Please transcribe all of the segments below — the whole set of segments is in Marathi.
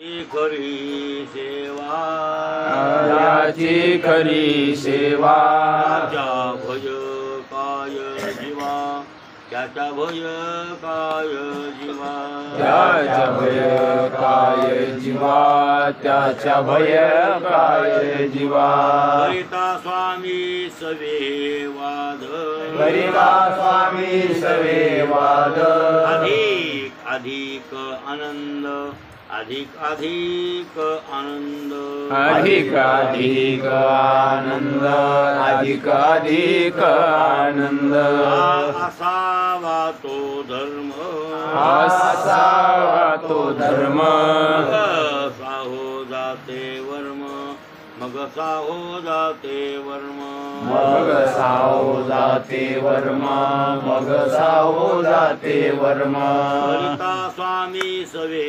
खरी सेवा याची खरी सेवा त्याचा भय काय जीवा त्याचा भय काय जीवा त्याच्या भय काय जीवा त्याच्या भय काय जीवा करिता स्वामी सवे वाद करिता स्वामी सवे वाद अधिक अधिक आनंद अधिक अधिक आनंद अधिक अधिक आनंद अधिक अधिक आनंद असावा तो धर्म असावा तो धर्म मग साहो जाते वर्म मग साहो जाते वर्म मग साहो जाते वर्म मग साहो जाते वर्म करिता स्वामी सवे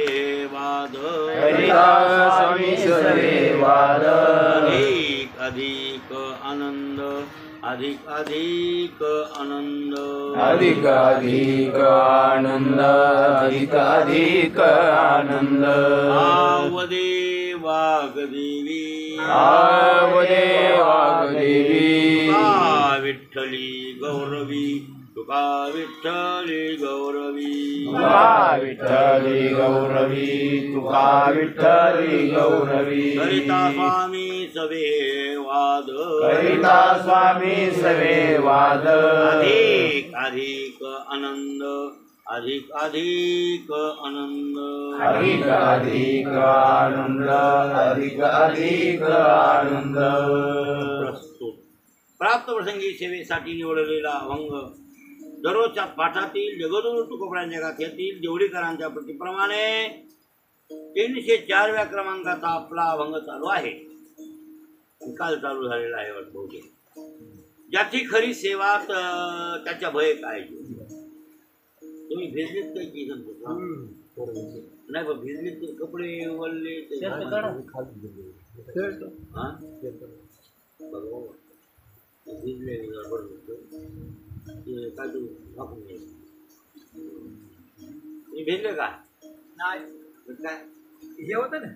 वाद करिता स्वामी सवे वाद अधिक अधिक आनंद अधिक अधिक आनंद अधिक अधिक आनंद अधिक अधिक आनंद आवदे वाग्देवी आवदे वाग्देवी तुका विठ्ठली गौरवी तुका विठ्ठली गौरवी तुका विठ्ठली गौरवी तुका विठ्ठली गौरवी करिता स्वामी सवे वाद करिता स्वामी सवे वाद अधिक अधिक आनंद अधिक अधिक आनंद अधिक अधिक आनंद अधिक अधिक आनंद प्रस्तुत प्राप्त प्रसंगी सेवेसाठी निवडलेला अभंग दररोजच्या पाठातील जगदुरु तुकोबराच्या गाथ्यातील देवडीकरांच्या प्रतिप्रमाणे 304व्या क्रमांकाचा आपला अभंग चालू आहे. काल चालू झालेला आहे बहुतेक. ज्याची खरी सेवा त्याच्या भय काय. तुम्ही भिजलीत काही की समजतो नाही बघ भिजलीत कपडे वळले भिजले काय तू टाकून घे. तुम्ही भिजले का नाही काय हे होतं ना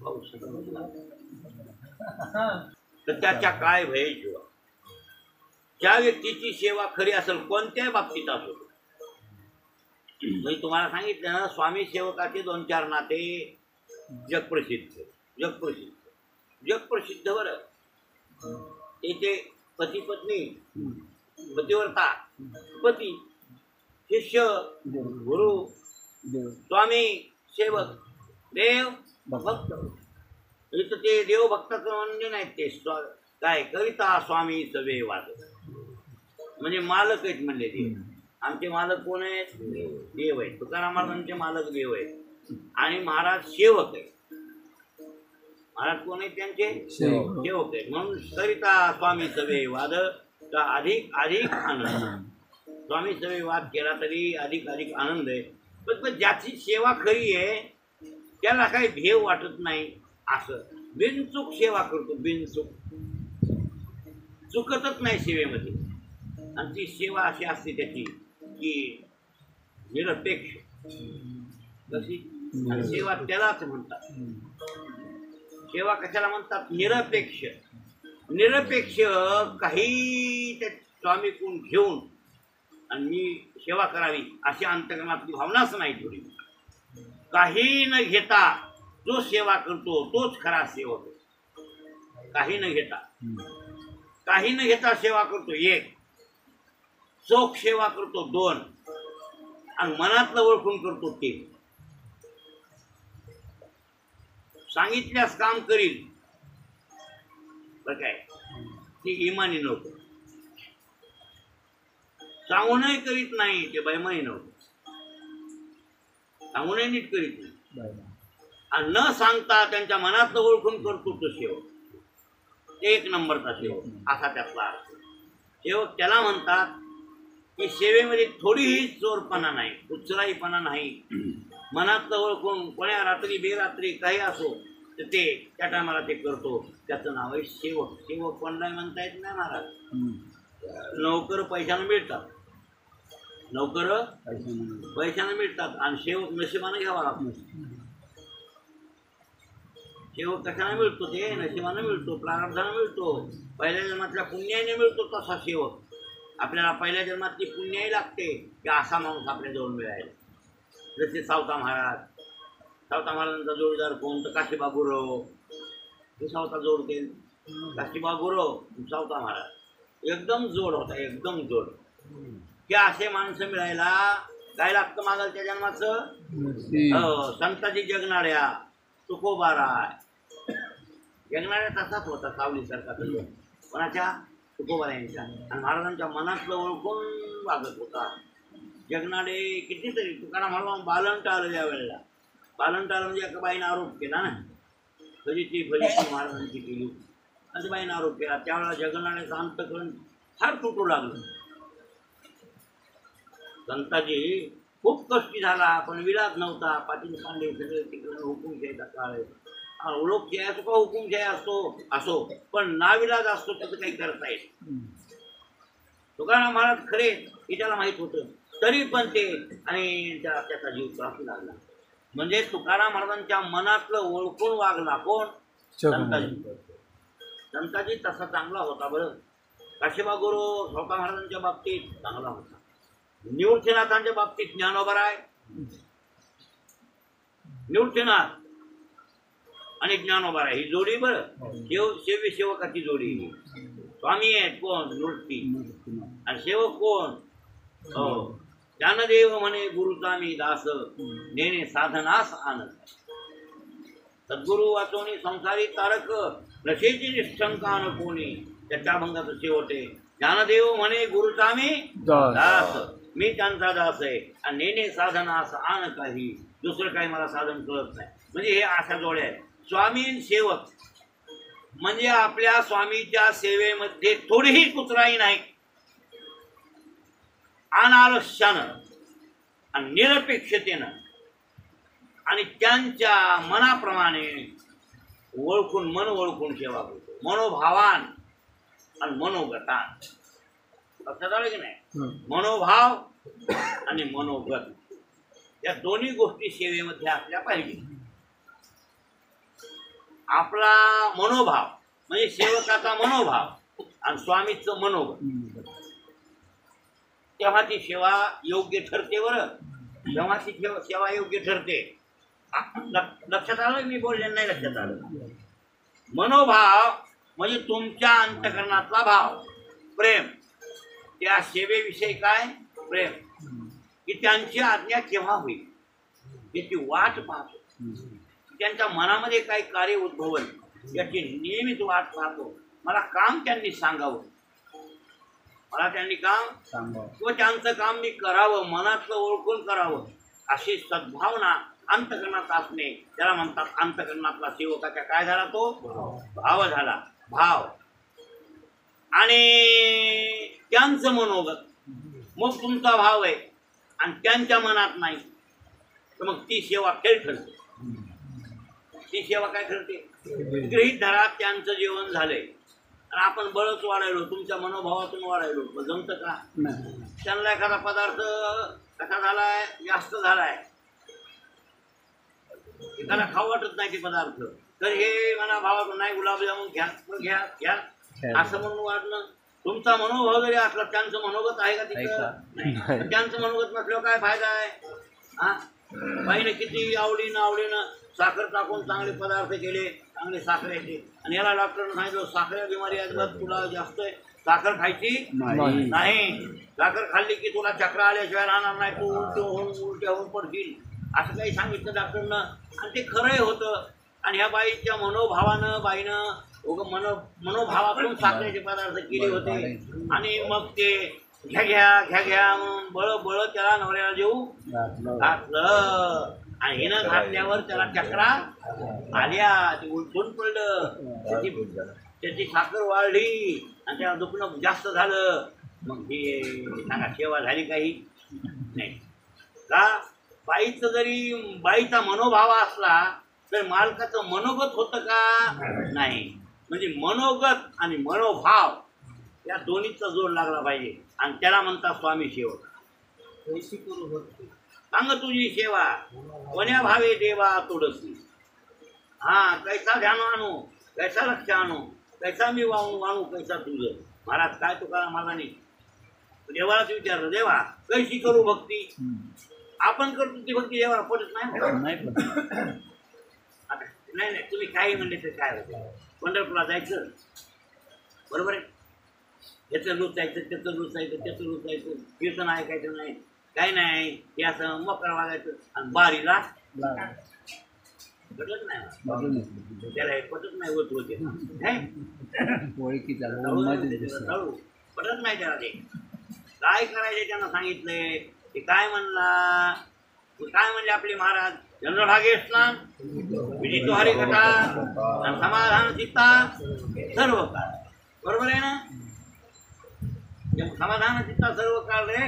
पाऊस तर त्याच्या काय भय जीवा. ज्या व्यक्तीची सेवा खरी असेल कोणत्याही बाबतीत असो. मी तुम्हाला सांगितलं ना स्वामी सेवकाचे 2-4 नाते जगप्रसिद्ध जगप्रसिद्ध जगप्रसिद्ध बरं. त्याचे पती पत्नी पतिव्रता पती शिष्य गुरु स्वामी सेवक देव भक्त. इथं ते देव भक्ताचं म्हणजे नाही ते काय करिता स्वामी सवे वाद म्हणजे मालक आहेत म्हणले देव. आमचे मालक कोण आहेत देव आहेत. तुकाराम महाराजांचे मालक देव आहेत आणि महाराज सेवक आहेत. महाराज कोण आहेत त्यांचे सेवक आहेत. म्हणून करिता स्वामी सवे वाद तर अधिक अधिक आनंद. स्वामी सवे वाद केला तरी अधिक अधिक आनंद आहे. पण ज्याची सेवा खरी आहे त्याला काही भेव वाटत नाही. असं बिनचूक सेवा करतो बिनचूक चुकतच नाही सेवेमध्ये. आणि ती सेवा अशी असते त्याची की निरपेक्ष कशी. आणि सेवा त्यालाच म्हणतात. सेवा कशाला म्हणतात निरपेक्ष. निरपेक्ष काही त्या स्वामीकडून घेऊन आणि मी सेवा करावी अशी अंतकरणातली भावनाच नाही थोडी. काही न घेता जो सेवा करतो तोच खरा सेवक. काही न घेता काही न घेता सेवा करतो 1, चोख सेवा करतो 2 आणि मनातलं ओळखून करतो 3. सांगितल्यास काम करील बर काय ते इमानी नव्हतं. सांगूनही करीत नाही ते बैमानी नव्हतं. सांगूनही नीट करीत नाही आणि न सांगता त्यांच्या मनातलं ओळखून करतो तो सेवक. 1 नंबरचा सेवक असा त्यातला अर्थ. सेवक त्याला म्हणतात की सेवेमध्ये थोडीही चोरपणा नाही उचराईपणा नाही. मनातलं ओळखून कोण्या रात्री बेरात्री काही असो तर ते त्या टायमाला ते करतो. त्याचं नाव आहे सेवक. सेवक पण नाही म्हणता येत नाही महाराज. नोकर पैशानं मिळतात नोकर पैशाने मिळतात आणि सेवक नशिबाने घ्यावा लागतो. सेवक कशाने मिळतो? ते नशिबाने मिळतो, प्रारब्धाने मिळतो, पहिल्या जन्मातल्या पुण्याने मिळतो. तसा सेवक आपल्याला पहिल्या जन्मातली पुण्याही लागते की असा माणूस आपल्याजवळ मिळायला. जसे सावता महाराजांचा जोडीदार कोण? तर काशीबा गुरव. हे सावता जोडते, काशीबा गुरव, सावता महाराज एकदम जोड होता, एकदम जोड. की असे माणसं मिळायला काय लागतं? मागलच्या जन्माचं संताजी जगणाऱ्या तुकोबाराय. जगणाऱ्या तसाच होता, सावलीसारखा. कोणाच्या? तुकोबारायांच्या. आणि महाराजांच्या मनातलं ओळखून वागत होता. जगणारे कितीतरी. तुकाराम महाराज बालंट आलं त्या वेळेला. बालंट आलं म्हणजे एका बाईनं आरोप केला ना, फजिती महाराजांची केली. आणि बाईनं आरोप केला. त्यावेळेला जगणाऱ्याचं अंतःकरण फार तुटू लागलं. संताजी खूप कष्टी झाला, पण विलाज नव्हता. पाटील पांडे सगळे तिकडे हुकुमशाहीचा काळ आहे. लोकशाही असो का हुकुमशाही असो पण नाविलाज असतो, त्याचं काही करता येत. तुकाराम महाराज खरे हे त्याला माहीत होतं, तरी पण ते आणि त्याचा जीव त्रासू लागला. म्हणजे तुकाराम महाराजांच्या मनातलं ओळखून वागला कोण? संताजी. संताजी तसा चांगला होता. बरं, काशीबा गुरु सावता महाराजांच्या बाबतीत चांगला होता. निवृत्तीनाथांच्या बाबतीत ज्ञानोबराय, निवृत्तीनाथ आणि ज्ञानोबराय ही जोडी. बरं, सेवी सेवकाची जोडी. स्वामी आहेत कोण? निवृत्ती. आणि सेवक कोण? हो, ज्ञानदेव म्हणे गुरुचा मी दास, नेणे साधनास आनंद. सद्गुरु वाचवणी संसारी तारक, नशेची निष्ठंका न कोणी. त्याच्या भंगाचं शेवटे ज्ञानदेव म्हणे गुरुचा मी दास, मी त्यांचा दास आहे. आणि नेणे साधनास आण काही, दुसरं काही मला साधन कळत नाही. म्हणजे हे अशा जोड्या आहेत. स्वामी सेवक म्हणजे आपल्या स्वामीच्या सेवेमध्ये थोडीही कुचराई नाही. अनालस्यानं आणि निरपेक्षतेनं आणि त्यांच्या मनाप्रमाणे ओळखून, मन ओळखून सेवा करतो. मनोभावान आणि मनोगतान. लक्षात आलं की नाही? मनोभाव आणि मनोगत या दोन्ही गोष्टी सेवेमध्ये असल्या पाहिजे. आपला मनोभाव म्हणजे सेवकाचा मनोभाव आणि स्वामीचं मनोगत, तेव्हा ती सेवा योग्य ठरते. बरं, तेव्हा ती सेवा योग्य ठरते. लक्षात आलं? मी बोलले नाही लक्षात आलं? मनोभाव म्हणजे तुमच्या अंतःकरणातला भाव, प्रेम. त्या सेवेविषयी काय? प्रेम. की त्यांची आज्ञा केव्हा होईल याची वाट पाहतो. त्यांच्या मनामध्ये काही कार्य उद्भवल याची नेहमीच वाट पाहतो. मला काम त्यांनी सांगावं, मला त्यांनी काम किंवा त्यांचं काम मी करावं, मनातलं ओळखून करावं, अशी सद्भावना अंतःकरणात असणे त्याला म्हणतात अंतःकरणातला सेवकाच्या काय झाला? तो भाव झाला. भाव आणि त्यांचं मनोगत. मग तुमचा भाव आहे आणि त्यांच्या मनात नाही, तर मग ती सेवा खेळ ठरते. ती सेवा काय ठरते? गृहीत धरा त्यांचं जेवण झालंय आणि आपण बळच वाढायलो, तुमच्या मनोभावातून वाढायलो, जमतं का? त्यांना एखादा पदार्थ कसा झालाय? जास्त झालाय, एखादा खाऊ वाटत नाही ते पदार्थ, तर हे मला भावातून नाही, गुलाबजामुन घ्या घ्या घ्या असं म्हणून वाढलं. तुमचा मनोभाव जरी असला, त्यांचं मनोगत आहे का तिथं? त्यांचं मनोगत नसल्यावर काय फायदा आहे? हा, बाईने किती आवडीनं साखर टाकून चांगले पदार्थ केले, चांगले साखरेचे, आणि याला डॉक्टरने सांगितलं साखर बिमारी अजिबात तुला जास्त आहे, साखर खायची नाही. साखर खाल्ली की तुला चक्र आल्याशिवाय राहणार नाही, तू उलट्या होऊन पडशील, असं काही सांगितलं डॉक्टरनं. आणि ते खरंही होतं. आणि ह्या बाईच्या मनोभावानं बाईनं मनोभावातून साखरेचे पदार्थ केले होते. आणि मग ते घ्या म्हणून बळ त्याला नवऱ्याला देऊ घातलं. आणि हिनं घातल्यावर त्याला चक्रा आल्या, ते उलटून पडलं, त्याची साखर वाढली आणि त्याला दुखणं जास्त झालं. मग हे सांगा सेवा झाली काही नाही का? बाईचं जरी बाईचा मनोभाव असला तर मालकाचं मनोगत होतं का? नाही. म्हणजे मनोगत आणि मनोभाव या दोन्हीचा जोड लागला पाहिजे आणि त्याला म्हणतात स्वामी सेवक. सांग तुझी सेवा कोण्या भावे देवा तोडसी. हा कैसा ध्यान आणू कैसा लक्ष आणू कैसा मी वाणू कैसा तुझं. महाराज काय तुकाराम महाराजांनी देवालाच विचारलं, देवा कैशी करू भक्ती. आपण करतो ती भक्ती देवाला पडत नाही. आता नाही तुम्ही काही म्हणले तर काय होते. पंढरपूरला जायचं बरोबर आहे, याचं लुचायचं त्याचं लुचायचं त्याचं लुचायचं, कीर्तन ऐकायचं नाही काही नाही, ते असं मकर वागायचं आणि बारीला पटत नाही. त्याला हे पटत नाही होत होते पटत नाही त्याला. ते काय करायचे त्यांना सांगितलंय. ते काय म्हणला, काय म्हणले आपले महाराज, चंद्रभागे स्नान विजित हरी कथा आणि समाधान चित्ता सर्व काळ. बरोबर आहे ना, समाधान चित्ता सर्व काळ रे.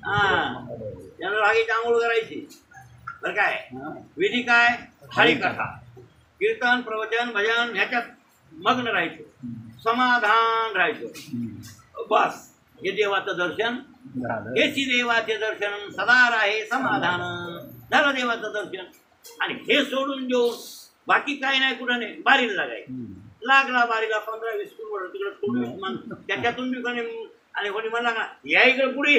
हा चंद्रभागेची आंघोळ करायची बरं काय. विधी काय, हरिकथा कीर्तन प्रवचन भजन ह्याच्यात मग्न राहायचं, समाधान राहायचं बस. हे देवाचं दर्शन, हेची देवाचे दर्शन सदा राहे समाधान. झालं देवाचं दर्शन. आणि हे सोडून देऊन बाकी काही नाही, कुठं नाही. बारीला लागायचं, लागला बारीला 15-20 फूट तिकडे सोडून मन त्याच्यातून बी कोणी आणि कोणी म्हणला ना या इकडे पुढे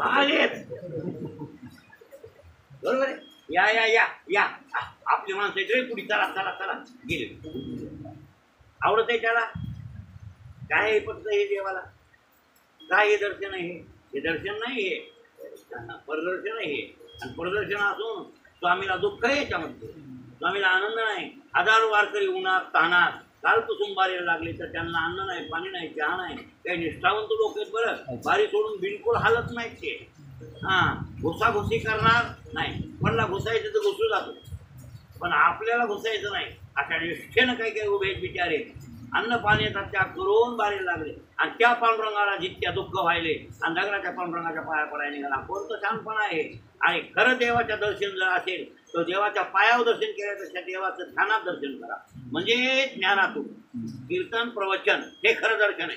आलेच बरोबर आहे. या या या या आपली माणसं इकडे पुढे चला चला चला गेले. आवडत आहे त्याला काय पटत हे देवाला. काय हे दर्शन आहे, हे दर्शन नाही, हे परदर्शन आहे. आणि परदर्शन असून स्वामीला दुःख आहे याच्यामध्ये, स्वामीला आनंद नाही. हजारो वारकरी उन्हात तानात कालपासून बारीला लागले तर त्यांना अन्न नाही, पाणी नाही, चहा नाही. काही निष्ठावंत लोक आहेत बरं, बारी सोडून बिलकुल हालत नाहीत ते. घुसाघुसी करणार नाही, म्हणला घुसायचं तर घुसू जातो, पण आपल्याला घुसायचं नाही. अशा निष्ठेनं काही काही उभे बिचारे अन्न पाण्याचा त्याग करून बारीला लागले. आणि त्या पांडुरंगाला जितक्या दुःख व्हायले आणि दगडाच्या पांडुरंगाच्या पाया पडायला निघाला. कोणतं छानपण आहे. आणि खरं देवाच्या दर्शन जर असेल तर देवाच्या पायावर दर्शन केल्यापेक्षा देवाचं ध्यानात दर्शन करा, म्हणजे ज्ञानातून. कीर्तन प्रवचन हे खरं दर्शन आहे.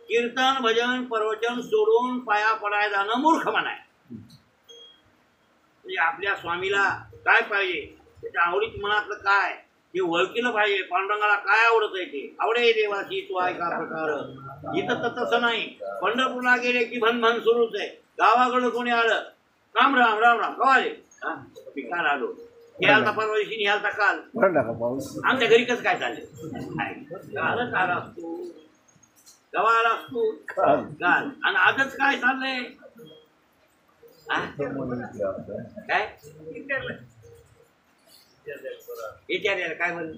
कीर्तन भजन प्रवचन सोडून पाया पडायला जाणं मूर्खपणा आहे. म्हणजे आपल्या स्वामीला काय पाहिजे, त्याच्या आवडीत मनातलं काय ते ओळखीलं पाहिजे. पांडुरंगाला काय आवडत आहे ते आवडे देवाची तू ऐका प्रकार. इथं तर तसं नाही. पंढरपूरला गेले की भन सुरूच आहे. गावाकडं कोणी आलं राम राम राम राम कवा आले, मी काल आलो, हे आलता परवा दिवशी, हे आलता काल. आमच्या घरी कसं काय चाललंय, कालच आला असतो, गवा आला असतो काल, आणि आजच काय चाललंय काय विचारायला काय म्हणून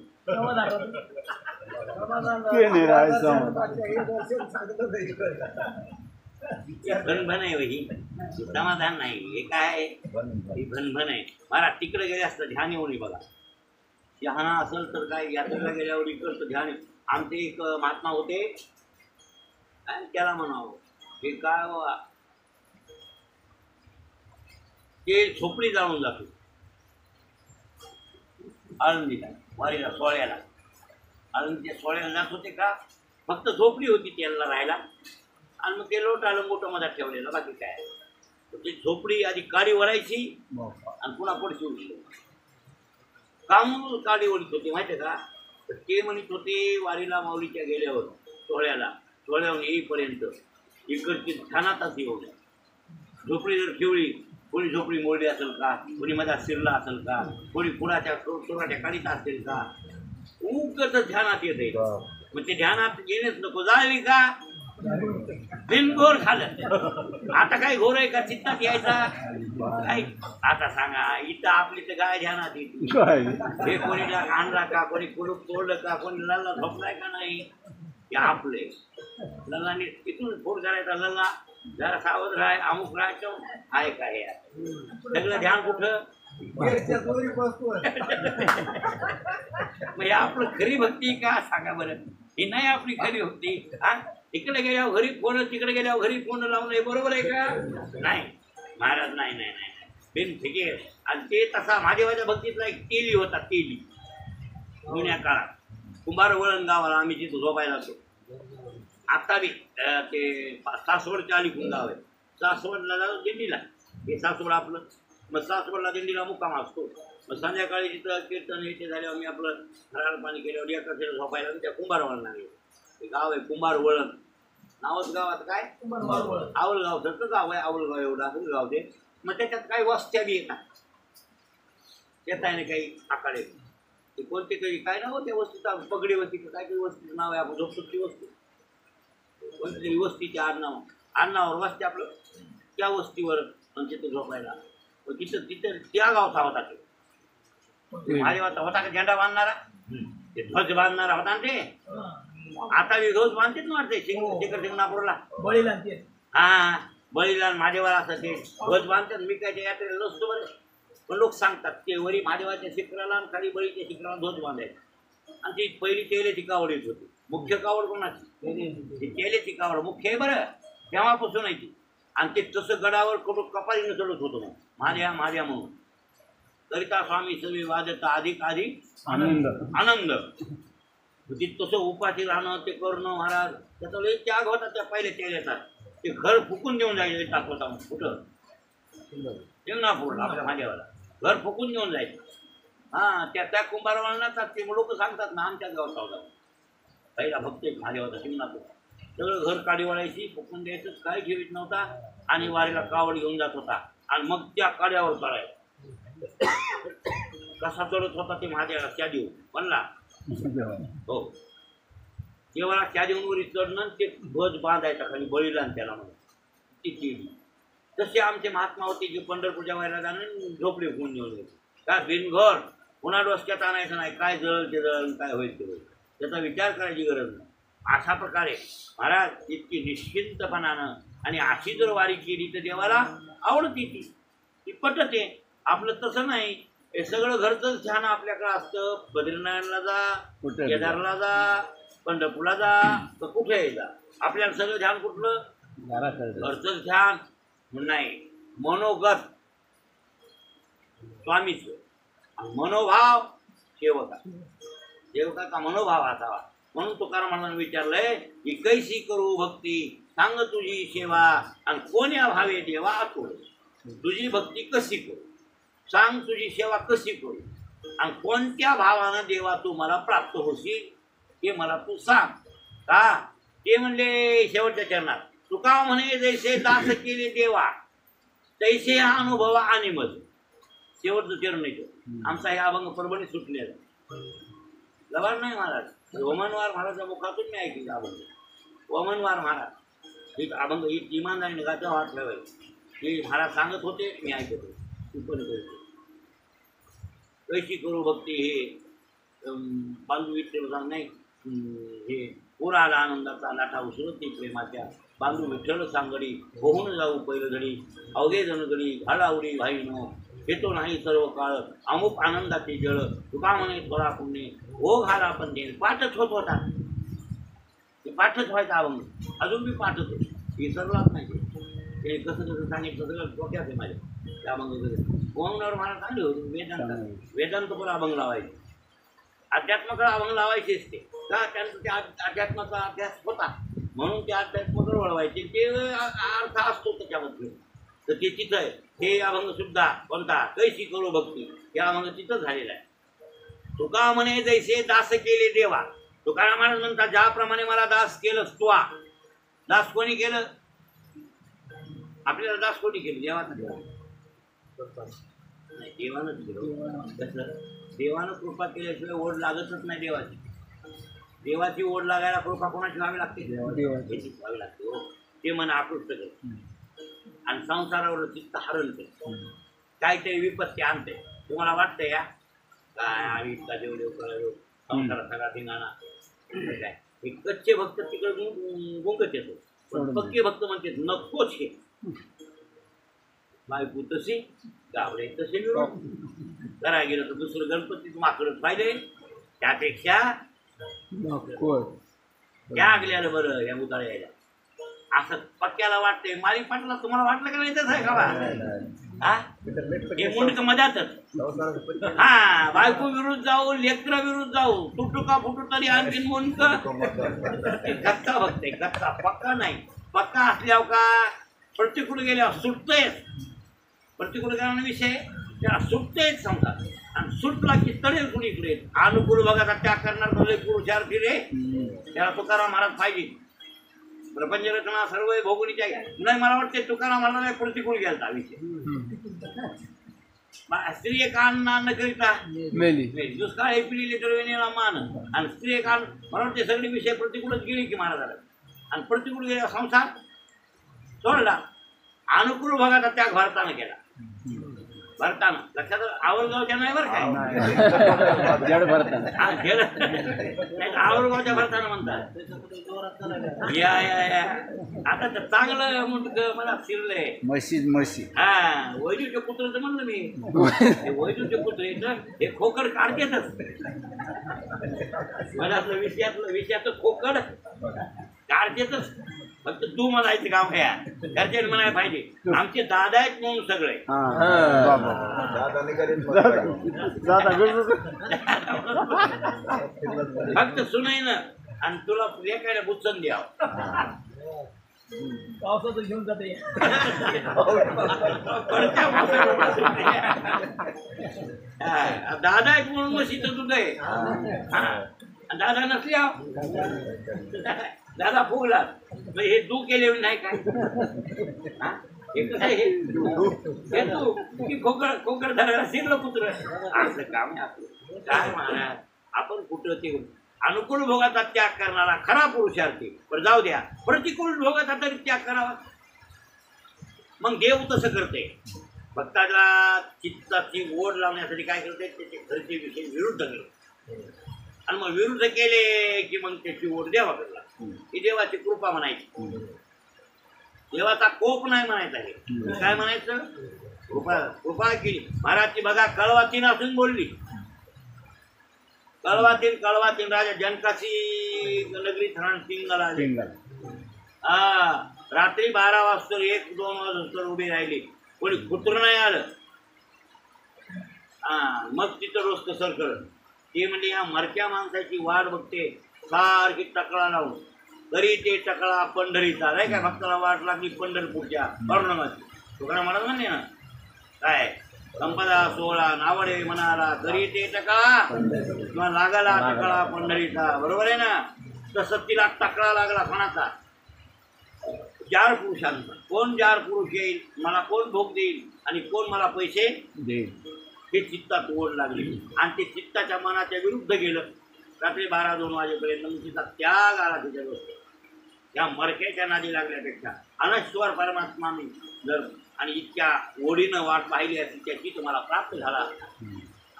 भनभन आहे ही, समाधान नाही. हे काय आहे, ही भनभन आहे. मला तिकडे गेले असतं ध्यान येऊन बघा. ध्यान असेल तर काय यात्रेला गेल्यावर इकडचं ध्यान. आमचे एक महात्मा होते, त्याला म्हणावं हे काय बाबा, ते झोपडी जाळून जातो आळंदीला वारीला सोहळ्याला. आळंदीच्या सोहळ्याला जात होते का, फक्त झोपडी होती त्याला राहायला. आणि मग ते लोट आलं मोठं मधात ठेवलेलं, बाकी काय. ती झोपडी आधी काडी वरायची आणि पुन्हा पडशी उडली. काम काडी ओढीत होती माहिती का. तर ते म्हणत होते वारीला माऊलीच्या गेल्यावर सोहळ्यावर येईपर्यंत इकडची ध्यानातच येऊ नये. झोपडी जर ठेवली, कोणी झोपडी मोडली असेल का, कोणी मधात शिरला असेल का, कोणी पुराच्या चोराच्या काढीत असेल का, उगच ध्यानात येते. मग ते ध्यानात येणेच नको. जाळली का बिनगोर झालं. आता काय घोर आहे का चित्तात यायचा काय. आता सांगा इथं आपली तर गाय ध्यानात येते. हे कोणी आणला का, कोणी कुडूप तोडलं का, कोणी लल्ला झोपलाय का नाही, हे आपले. लल्लाने तिथून फोड करायचा, लल्ला जरा सावध राहाय, अमुक राहायचं आहे का. हे सगळं ध्यान कुठं. मग आपलं खरी भक्ती का सांगा बरं. ही नाही आपली खरी भक्ती. इकडे गेल्यावर घरी फोन, तिकडे गेल्यावर घरी फोन लावून, हे बरोबर आहे का. नाही महाराज, नाही नाही नाही बिन ठिके. आणि ते तसा महादेवाच्या भक्तीतला एक तेली होता, तेली जुन्या काळात. कुंभार वळण गावाला आम्ही तिथं झोपायला जातो. आता बी ते सासवडच्या अलीकडून गाव आहे. सासवडला जाऊ दिंडीला, हे सासवड आपलं. मग सासवडला दिंडीला मुक्काम असतो. मग संध्याकाळी तिथं कीर्तन हे ते झाल्यावर मी आपलं फराळ पाणी केल्यावर एका तिला झोपायला त्या कुंभार वळण लागले. ते गाव आहे कुंभार वळण, नावच गावात काय आवलगाव सारखं गाव आहे. आवलगाव एवढं असं गाव ते. मग त्याच्यात काही वस्त्या बी येतात, येत आहे ना काही आखाडे. ते कोणते काही काय नाव त्या वस्तीचा, पगडी वस्ती काय काही वस्तीचं नाव आहे. आपण झोपतो ती वस्ती, कोणती वस्तीच्या आडनावर वस्ती आपलं, त्या वस्तीवर म्हणजे तिथं झोपायला. तिथं तिथं त्या गावचा होता ते महादेवाचा होता का झेंडा बांधणारा, ते ध्वज बांधणारा होता ना ते. आता बी ध्वज बांधतेच ना वाटते शिखर शिंगणापूरला बळीला हा बळीला महादेवाला असं ते ध्वज बांधतात. मी काय त्या यात्रेला नसतो बरं, पण लोक सांगतात ते वरी महादेवाच्या शिखराला आणि खाली बळीच्या शिखराला ध्वज बांधायचे. आणि ती पहिली तेलेची कावड येत होती. मुख्य कावड कोणाची? तेलेची कावड मुख्य आहे बरं, तेव्हापासून आहे ती. आणि ते तसं गडावर कुठं कपारीनं चढत होतं मग महाद्या महाद्या म्हणून. करिता स्वामी सवे वाजता अधिक अधिक आनंद आनंद. ते तसं उपाशी राहणं ते करणं महाराज, त्याचा लई त्याग होता त्या पहिल्या तेल्याचा. ते घर फुकून देऊन जायचं टाकवता मग कुठं शिंगणापूरला आपल्या महादेवाला घर फुकून देऊन जायचं. हां त्या कुंभारवाळांना ते लोक सांगतात ना आमच्या गावात होता पहिला भक्त एक महादेवाचा शिंगणापूर. सगळं घर काडी वळायची, फुकून द्यायचं, काय ठेवीत नव्हता. आणि वारीला कावड घेऊन जात होता आणि मग त्या काड्यावर चढायला. कसा चढत होता ते महादेवाला त्या देऊ म्हणला हो. देवाला त्या देऊन वरी चढणं ते ध्वज बांधायचा खाली बळीला त्याला म्हणून ती केली. तसे आमचे महात्मा होते जे पंढरपूरच्या वारीला जाणं झोपले होऊन घेऊन गेले. काय बिनघर पुन्हा डोसक्यात आणायचं नाही, काय जळल ते जळल, काय होईल ते होईल, त्याचा विचार करायची गरज नाही. अशा प्रकारे महाराज इतकी निश्चिंतपणानं आणि अशी जर वारी केली तर देवाला आवडते, ती पटते. आपलं तसं नाही, हे सगळं घरचंच ध्यान आपल्याकडं असतं. बद्रीनारायणला जा, केदारला जा, पंढरपूरला जा, तर कुठेही जा, आपल्याला सगळं ध्यान कुठलं? घरचंच ध्यान नाही. मनोगत स्वामीचं, मनोभाव सेवकाचा मनोभाव असावा. म्हणून तुकाराम महाराजांनी विचारलंय की कैसी करू भक्ती सांग तुझी सेवा आणि कोण्या भावे देवा आतुर. तुझी भक्ती कशी करू सांग, तुझी सेवा कशी करू आणि कोणत्या भावानं देवा तू मला प्राप्त होशील हे मला तू सांग. का ते म्हणले शेवटच्या चरणात तुका म्हणे जैसे दास केले देवा तैसे हा अनुभव आणि मज. शेवटचं चरण आहे आमचा. हे अभंग परभणी सुटलेला लवार नाही महाराज, वमनवार महाराजच्या मुखातून मी ऐकले अभंग. वमनवार महाराज एक अभंग इमानदारीने गाचा वाट ठेवायला हे महाराज सांगत होते, मी ऐकत होते. तू पण करतो कैशी करू भक्ती हे बांधू विठ्ठल सांग नाही. हे पुरा आला आनंदाचा लाटा उसळती प्रेमाच्या बांधू विठ्ठल सांगडी होऊन जाऊ पहिलं घडी अवघे जनगडी घालावडी भाईनो येतो नाही सर्व काळ अमुक आनंदाचे जळ तुका म्हणे थोडा पुण्य हो घाला पण दे. पाठच होत होता ते, पाठच व्हायचा अभंग, अजून मी पाठच होतो. हे सर्वात नाही ते कसं कसं सांगितलं सगळं डोक्यात आहे माझ्या. त्या अभंग ओमनावर मला सांगले होते वेदांत पण अभंग लावायचे, अध्यात्माकडे अभंग लावायचेच ते. का त्यांचा त्या अध्यात्माचा अभ्यास होता म्हणून ते अध्यात्माकडे वळवायचे. ते अर्थ असतो त्याच्यामध्ये, तर ते तिथं आहे. हे अभंग सुद्धा कोणता कैशी करू भक्ती हे अभंग तिथं झालेला आहे. तुका म्हणे जैसे दास केले देवा. तुकाराम महाराज म्हणतात ज्याप्रमाणे मला दास केलं तुआ. दास कोणी केलं? आपल्याला दास कोणी केलं? देवानं नाही, देवानंच केलं. कसं देवानं कृपा केल्याशिवाय ओढ लागतच नाही देवाची. देवाची ओढ लागायला कृपा कोणाची व्हावी लागते? व्हावी लागते हो. ते मन आकृष्ट करत आणि संसारावर चित्त हरण करते, काहीतरी विपत्ती आणते. तुम्हाला वाटतं या काय आम्ही इतका देव करायलो संसारात सगळा धिंगाणा काय. हे कच्चे भक्त तिकडे गुंगत येतो, पण पक्के भक्त म्हणते नकोच हे. बायको तशी गावडे तसे मिळून करायला गेलं तर दुसरं गणपतीच माकडच पाहिले, त्यापेक्षा त्यागल्यानं बरं या उदाळ्याला. असं पक्क्याला वाटतंय. मारी पाटला तुम्हाला वाटलं का नाही तसं आहे का? हा हे मुंडक मधातच हा बायको विरुद्ध जाऊ लेकर विरुद्ध जाऊ तुटू का फुटू तरी आणखीन मुंडक गत्ता बघते गत्ता पक्का नाही पक्का असल्यावर का प्रतिकूल गेल्यावर सुटतंय प्रतिकूल गेल्याने विषय त्याला सुटतेच समजा आणि सुटला की तडेल कुणीकडे अनुकूल बघा त्याग करणार पुरुषार्थी रे त्याला तुकाराम महाराज पाहिजे प्रपंच रचना सर्व भोगुनीच्या घ्या नाही मला वाटते तुकाराम महाराज प्रतिकूल गेलता विषय स्त्री कान न करिता दुष्काळ हे पिढी लेटर मान आणि स्त्री कान मला वाटते सगळे विषय प्रतिकूलच गेले की महाराजाला आणि प्रतिकूल गेल्या संसार सोडला अनुकूल भागाचा त्याग भारतानं केला भरताना लक्षात आवरगावच्या नाही बरं काय आवरगावच्या भरताना म्हणतात या या या आता तर चांगलं मुंडक मला शिरलंय म्हशी हा वैजूचे पुत्र तर म्हणलं मी वैजूचे पुत्र हे खोकड काढतेच मला आपलं विषयाचं खोकड काढतेच फक्त तू म्हणायचं काम घ्या घरचे म्हणायला पाहिजे आमचे दादा आहेत म्हणून सगळे फक्त सुनाई ना आणि तुला लेकायला बुचन द्यावं पावसाचं घेऊन जाते दादा आहेत म्हणून मग शीत तुझं आहे दादा नसल्या दादा फुगला हे तू केले नाही काय हे कसं आहे हे तू की खोकड धरायला शिरलं पुत्र असं काम आहे आपलं काय महाराज आपण कुठं ते अनुकूल भोगाचा त्याग करणारा खरा पुरुषार्थी पण जाऊ द्या प्रतिकूल भोगाचा तरी त्याग करावा मग देव तसं करते भक्ताला चित्ताची ओढ लावण्यासाठी काय करते त्याचे घरचे विषय विरुद्ध करते आणि मग विरुद्ध केले की मग त्याची ओढ देवाकडला ही देवाची कृपा म्हणायची देवाचा कोप नाही म्हणायचा आहे काय म्हणायचं कृपा कृपा केली महाराजची बघा कळवातीन असून बोलली कळवातीन राजा जनकाशी नगरी थराण सिंगला हा रात्री 12 वाजता 1-2 वाजता उभी राहिली कोणी कुत्र नाही आलं हा मग तिथं रोज कसर करत ते म्हणजे ह्या मरक्या माणसाची वाट बघते सारखी टकळा लावून तरी ते टकळा पंढरीचा नाही काय भक्ताला वाट लागली पंढरपूरच्या पौर्णमाची तुकाराम महाराज म्हणले ना काय संपदा सोहळा नावडे म्हणाला तरी ते टकळा किंवा लागाला टकळा पंढरीचा बरोबर आहे ना तसं तिला टकळा लागला कोणाचा 4 पुरुषांचा कोण 4 पुरुष येईल मला कोण भोग देईल आणि कोण मला पैसे देईल हे चित्तात ओढ लागली आणि ते चित्ताच्या मनाच्या विरुद्ध गेलं रात्री 12-2 वाजेपर्यंत मग तिचा त्याग आला तिच्या गोष्ट या मरक्याच्या नादी लागल्यापेक्षा अनश्वर परमात्मा मी जर आणि इतक्या ओढीनं वाट पाहिली असती त्याची तुम्हाला प्राप्त झाला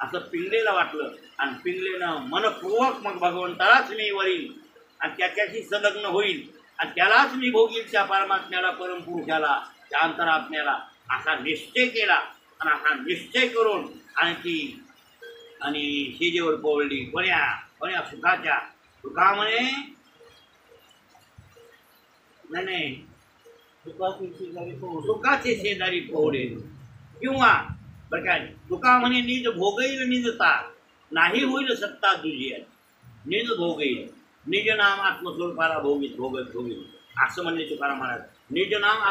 असं पिंगलेला वाटलं आणि पिंगलेनं मनपूर्वक मग भगवंतालाच मी वरील आणि त्याच्याशी संलग्न होईल आणि त्यालाच मी भोगील त्या परमात्म्याला परमपुरुषाला त्या अंतरात्म्याला असा निश्चय केला आणि असा निश्चय करून आणि शेजेवर पोवळली कोण्या सुखाच्या सुखा म्हणे नाही सुखाचे शेजारी पोवळे किंवा बरं काय तुका म्हणे निज भोगईल निजता नाही होईल सत्ता तुझी निज भोगईल निज नाम आत्मस्वरूपाला भोगील असं म्हणले तुकाराम महाराज निज नाम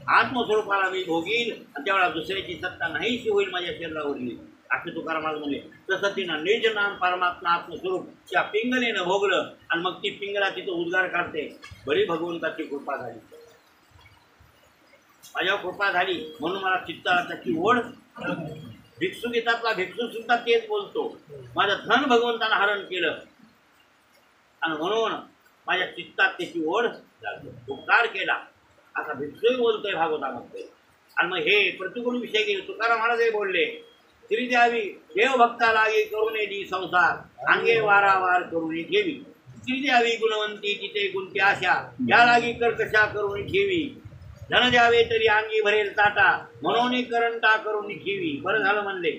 आत्मस्वरूपाला मी भोगील आणि त्यावेळेला दुसऱ्याची सत्ता नाहीशी होईल माझ्या शरीरावरली असं तुकाराम महाराज म्हणले तसं तिनं निज नाम परमात्मा आत्मस्वरूप त्या पिंगलीनं भोगलं आणि मग ती पिंगला तिथं उद्गार काढते बरी भगवंताची कृपा झाली माझ्यावर कृपा झाली म्हणून मला चित्ताची ओढ भिक्षुकीतातला भिक्षू सुद्धा तेच बोलतो माझं धन भगवंतानं हरण केलं आणि म्हणून माझ्या चित्तात त्याची ओढ उपकार केला असा भिक्षुही बोलतोय भागवतामध्ये आणि मग हे प्रतिकूल विषय गेले तुकाराम महाराजही बोलले श्री द्यावी देव भक्ता लागे करुणे दी संसार अंगे वारावार करुणी ठेवी श्री द्यावी गुणवंती तिथे गुंती आशा या लागी कर्कशा करुणी ठेवी धन द्यावे तरी अंगी भरेल ताटा म्हणून करंटा करून ठेवी बरं झालं म्हणले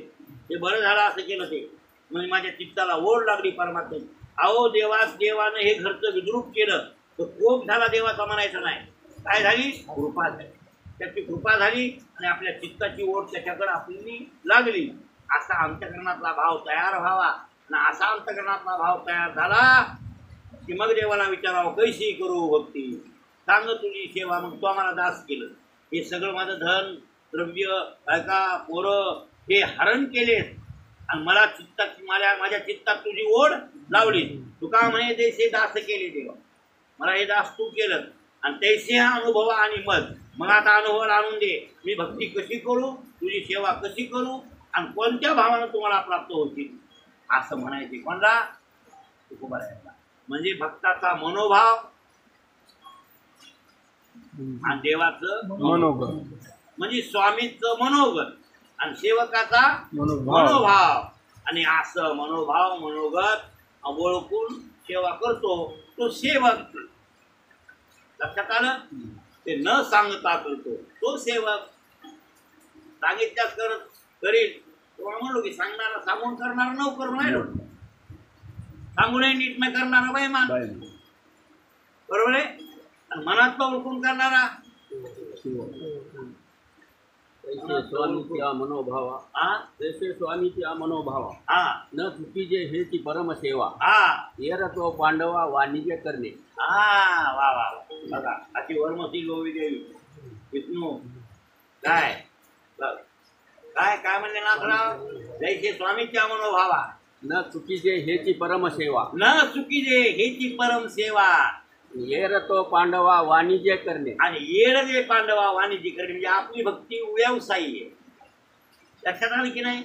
ते बरं झालं असं केलं ते म्हणजे माझ्या चित्ताला ओढ लागली परमात्म्याची अहो देवानं हे घरचं विद्रूप केलं तर कोप झाला देवाचा म्हणायचं नाही काय झाली कृपा झाली त्याची कृपा झाली आणि आपल्या चित्ताची ओढ त्याच्याकडे आपली लागली. असा अंतकरणातला भाव तयार व्हावा आणि असा अंतकरणातला भाव तयार झाला की मग देवाला विचारावं कैशी करू भक्ती, सांग तुझी सेवा. मग तो आम्हाला दास केलं. हे सगळं माझं धन द्रव्य बायका पोरं हे हरण केलेत आणि मला चित्ताची माझ्या चित्तात तुझी ओढ लावली. तुका म्हणे तैसे दास केले देवा, मला हे दास तू केलं आणि तैसे हा अनुभव आणि मग आता अनुभव आणून दे. मी भक्ती कशी करू, तुझी सेवा कशी करू आणि कोणत्या भावानं तुम्हाला प्राप्त होतील असं म्हणायचे. कोणला? तुकोबारायांना. म्हणजे भक्ताचा मनोभाव आणि देवाचं मनोगत. म्हणजे स्वामीचं मनोगत आणि सेवकाचा मनोभाव. आणि असं मनोभाव मनोगत ओळखून सेवा करतो तो सेवक. लक्षात आलं? ते न सांगता करतो तो सेवक. सांगितल्यास करील. तुम्हाला म्हणलो की सांगणारा सांगून करणारा नोकर नाही, सांगूनही नीट नाही करणारा बैमान. बरोबर आहे? आणि मनात ओळखून करणारा जैसे स्वामीच्या मनोभावा, जैसे स्वामीच्या मनोभावा न चुकीचे हेची परमसेवा, येरतो पांडवा वाणिज्य करणे. वा वा वा. बघा अशी वर्मसी गोवी देवी विष्णू काय काय काय म्हणले नाथराव? जैसे स्वामीच्या मनोभावा न चुकीचे हेची परमसेवा, न चुकीजे हेची परम सेवा, येरतो पांडवा वाणिज्य करणे. आणि येड जे पांडवा वाणिज्य करणे म्हणजे आपली भक्ती व्यवसायी आहे. लक्षात आलं की नाही?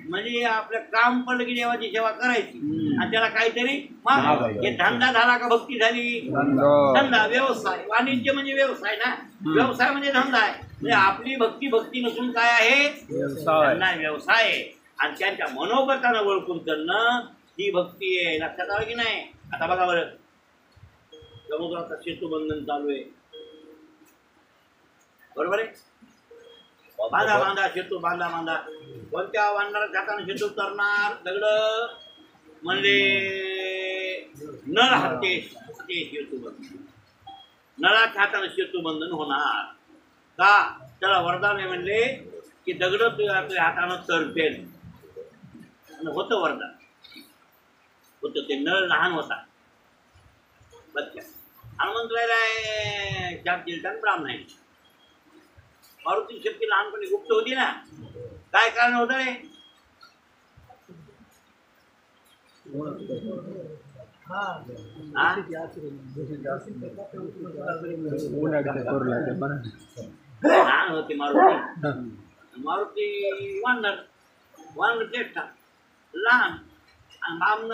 म्हणजे आपलं काम पडलं की देवाची सेवा करायची आणि त्याला काहीतरी हे धंदा झाला का भक्ती झाली? धंदा व्यवसाय. वाणिज्य म्हणजे व्यवसाय ना, व्यवसाय म्हणजे धंदा आहे. म्हणजे आपली भक्ती नसून काय आहे? धंदा व्यवसाय आहे. आणि त्यांच्या मनोगतानं ओळखून करणं ही भक्ती आहे. लक्षात आलं की नाही? आता बघा बरं, समुद्राचा सेतुबंधन चालू आहे. बरोबर आहे? बांधा सेतू बांधा. कोणत्या वाढणाऱ्या हाताने सेतू तरणार? दगड म्हणले नळ हाते सेतुबंधन. नळाच्या हाताने सेतुबंधन होणार का? त्याला वरदान आहे म्हणले की दगड तुझ्या हातानं तरफेल. होतं वरदान, होतं. ते नळ लहान होता बच्चा. हनुमंतरायला चार चिलटण ब्राह्मण आहे. मारुती शक्ती लहानपणी गुप्त होती ना. काय कारण होतं रे? लहान होती मारुती वानर चेष्टा लहान. आणि ब्राह्मण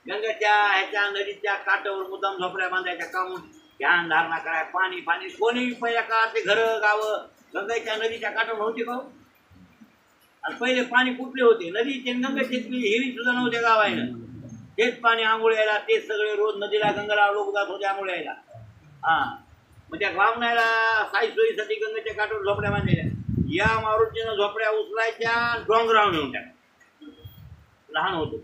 गंगाच्या ह्याच्या नदीच्या काठावर मुद्दाम झोपड्या बांधायच्या कामून ध्यान धारणा कराय. पाणी कोणी पहिल्या काळात ते घरं गावं गंगाच्या नदीच्या काठावर होते का? आणि पहिले पाणी कुठले होते? नदीचे गंगाचे हिरी सुद्धा नव्हते गावायला. तेच पाणी आंघोळ यायला, तेच सगळे रोज नदीला गंगाला लोक जात होते आंघोळ यायला. मग त्या ब्राह्मणाला साई सोयीसाठी गंगाच्या काठावर झोपड्या बांधलेल्या. या मारुतीनं झोपड्या उचलायच्या डोंगरावर नेऊन टाक. लहान होतो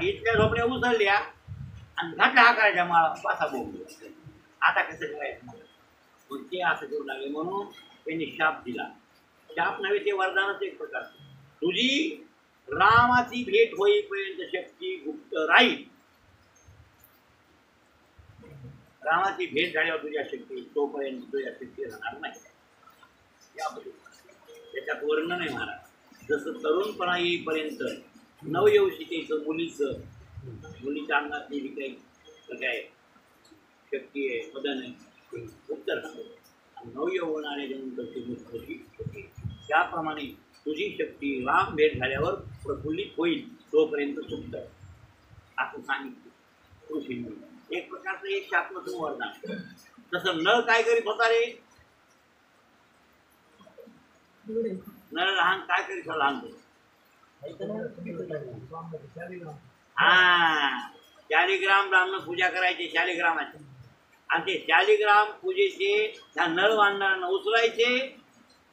इथल्या झोपड्या उचलल्या आणि घाटल्या हा करायच्या माळा पासा बोलतो. आता कसं करायचं? मग ते असं करू लागले म्हणून त्यांनी शाप दिला. शाप नव्हे, ते वरदानच एक प्रकार. तुझी रामाची भेट होईपर्यंत शक्ती गुप्त राहील. रामाची भेट झाल्यावर तुझ्या शक्ती तोपर्यंत तुझ्या शक्ती राहणार नाही. त्याच्यात वर्णन आहे महाराज. जसं तरुणपणा येईपर्यंत नवयवशिकेचं मुलीच्या अंगातली जी काही काय शक्ती आहे, मदन आहे, उत्तर नवयौवन आल्यानंतर ती मुक्ती होती. त्याप्रमाणे तुझी शक्ती राम भेट झाल्यावर प्रफुल्लित होईल तोपर्यंत सुप्त असं सांगितलं ऋषींनी. एक प्रकारचं एक शास्त्राचं वरदान. तसं नळ काय करीत होता रे? नळ लहान काय करीत होता? लहान शालिग्राम ब्राह्मण पूजा करायचे शालिग्रामाची. आणि ते शालिग्राम पूजेचे त्या नळ बांधणाऱ्यांना उचलायचे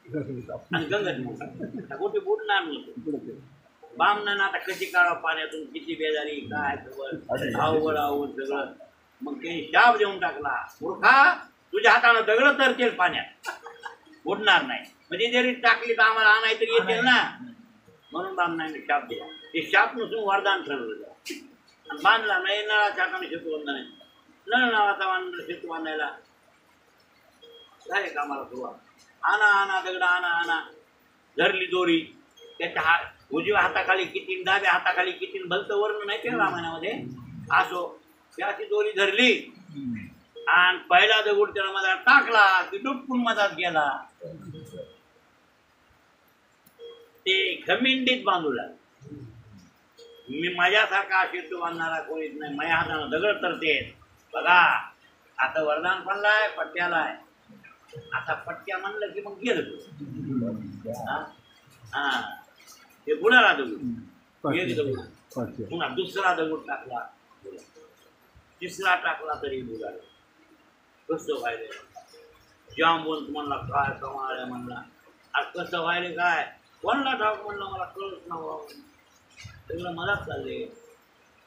आणि गंगेत कुठे बुडणार नव्हतं. ब्राह्मणांना आता कशी काढा पाण्यातून, किती बेजारी, काय खबर, अवघड सगळं. मग ते शाप देऊन टाकला. मूर्खा, तुझ्या हातानं दगड तरतील पाण्यात, बुडणार नाही. म्हणजे जरी टाकली तर आम्हाला आणाय तरी येतील ना. म्हणून बामणाने शाप दिला. ते शाप नसून वरदान ठरवलं आणि बांधला. नाही नळाच्या हाताने शेतू बांधला नाही. नळ नावाचा बांधला शेतू बांधायला झाले कामाला सुरुवात. आणा आणा दगड आणा आणा. धरली दोरी. त्याच्या उजव्या हाताखाली किती, डाव्या हाताखाली किती, भलतं वर्ण नाही ते रामायणामध्ये. असो त्याची दोरी धरली आणि पहिला दगड त्याला मधात टाकला की डुबकून मधात गेला. ते खमिंडीत बांधू लागला. मी माझ्यासारखा शेतू बांधणारा कोणीच नाही. माझ्या हातानं दगड तरते. बघा आता वरदान पडलाय, पट्ट्याला आहे. आता पट्ट्या म्हणलं की मग गेलं. हा ते बुडाला दगड. एक दगड पुन्हा दुसरा दगड टाकला, तिसरा टाकला तरी बुडाला. कसं व्हायले जांबून म्हणला काय कमाल म्हणला. आज कसं व्हायले काय कोणला ठाऊक म्हणलं, मला कळत नव्हतं. सगळं मलाच चालले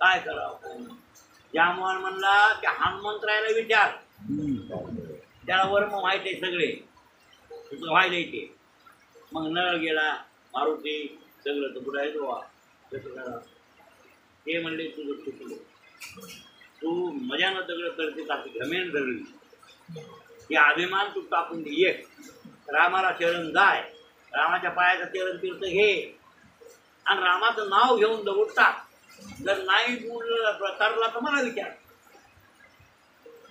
काय करावं काय. जांबवान म्हणला की हनुमंतरायला विचार, त्याला वर्म माहिती आहे सगळे तुझं व्हायला ते. मग नळ गेला, मारुती सगळं तर बुडायचो. कसं करा ते म्हणले तुझं चुकलं. तू मजानं दगड करते ताकी घमेन धरली. हे अभिमान तू टाकून दे. एक रामाला शरण जाय, रामाच्या पायाचं चरण तीर्थ घे आणि रामाचं नाव घेऊन दगड टाक. जर नाही तरला तर मला विचार.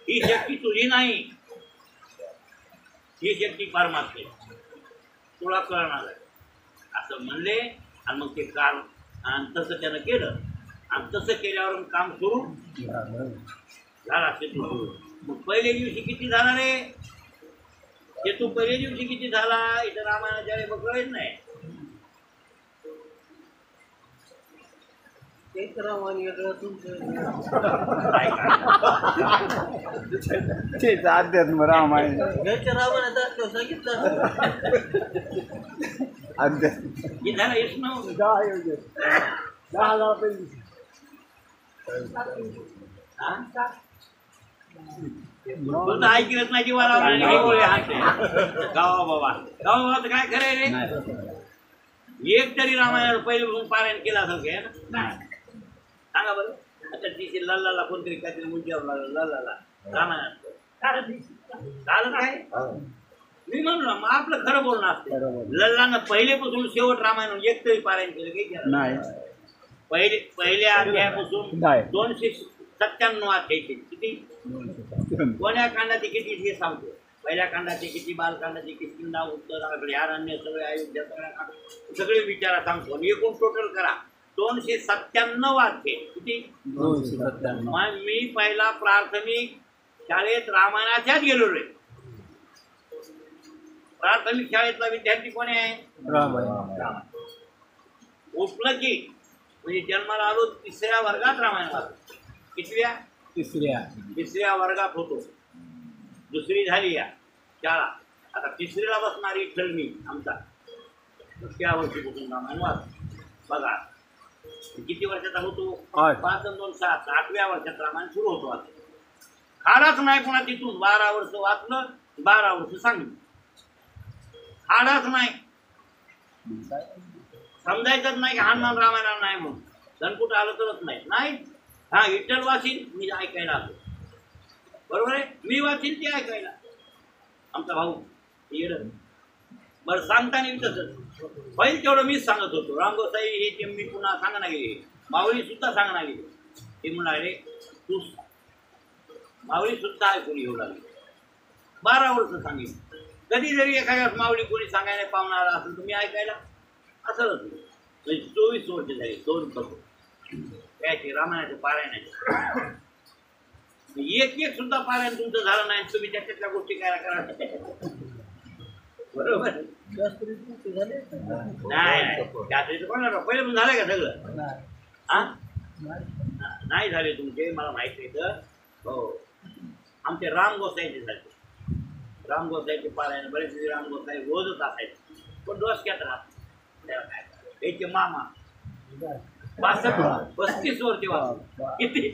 ही शक्ती तुझी नाही, ही शक्ती परमात्मा तुला कळणार आहे असं म्हणले. आणि मग ते काम आणि तसं त्यानं केलं आणि तसं केल्यावर काम सुरू झाला. सेतू मग पहिल्या दिवशी किती झाला रे सेतू? पहिल्या दिवशी किती झाला इथं रामायणाच्या मग कळत नाही. तेच अध्यात्म रामायण हे झालं हेच नव्हतं. तुझं ऐकलंच नाही जीवाला गावा बाबा. गावा बाबा काय खरंय रे? एक तरी रामायण पहिले पारायण केला असेल काय ना? सांगा बरं. आता तिथे लल्लाला कोणतरी काहीतरी मुंच्यावर लागलं लल्लाला रामायणात चालत आहे. मी म्हणलो मग आपलं खरं बोलणं असतं. लल्लानं पहिलेपासून शेवट रामायण एक तरी पारायण केलं काही नाही. पहिल्या अध्यायापासून 297 अध्याय किती, कोण्या कांडाचे किती हे सांगतो. पहिल्या कांडाचे किती, बालकांडाचे किती, नाव उत्तर अरण्य सगळे अयोध्या सगळे विचारा सांगतो. एकूण टोटल करा 297 अध्याय किती. मग मी पहिला प्राथमिक शाळेत रामायणाच्याच गेलो रे. प्राथमिक शाळेतला विद्यार्थी कोणी आहे? उठलं की म्हणजे जन्माला आलो 3ऱ्या वर्गात रामायण वाचतो. कितव्या? तिसऱ्या वर्गात होतो. 2री झाली या शाळा. आता 3रीला बसणारी विठ्ठल मी आमचा. त्या वर्षीपासून रामायण वाचतो. बघा किती वर्षाचा होतो? 5 आणि 2 7 8व्या वर्षात रामायण सुरू होतो. आता खाडाच नाही कोणा तिथून 12 वर्ष वाचलं, 12 वर्ष सांगितलं. खाडाच नाही, समजायचंच नाही की हनुमान रामायण नाही म्हणून. धनकुट आलं तरच नाही. हा विठ्ठल वाचीन मी ऐकायला आलो. बरोबर आहे. मी वाचीन ते ऐकायला. आमचा भाऊ येड बरं सांगताना तसंच पहिलं तेवढं मीच सांगत होतो. रामगोसाई हे ते मी पुन्हा सांगणार गेले. माऊली सुद्धा सांगणार गेले. ते म्हणाले तू माऊली सुद्धा ऐकून येऊ लागली. 12 वर्ष सांगितलं. कधी जरी एखाद्या माऊली कोणी सांगायला पावणार असेल तर मी ऐकायला असंच. म्हणजे 24 वर्ष झाली. 2 बघू त्याचे रामायणाचे पारायणाचे एक सुद्धा पारायण तुमचं झालं नाही. तुम्ही त्याच्यातल्या गोष्टी काय करा बरोबर नाही. त्याचं कोणाला पहिले पण झालं का सगळं? हा नाही झाले तुमचे मला माहिती आहे. तर हो आमचे राम गोसाईचे झाले. राम गोसाईचे पारायण बरेच राम गोसाई रोजच असायचे. पण डोसक्यात राहत याचे मामा 65 35 वर्ष वाचले.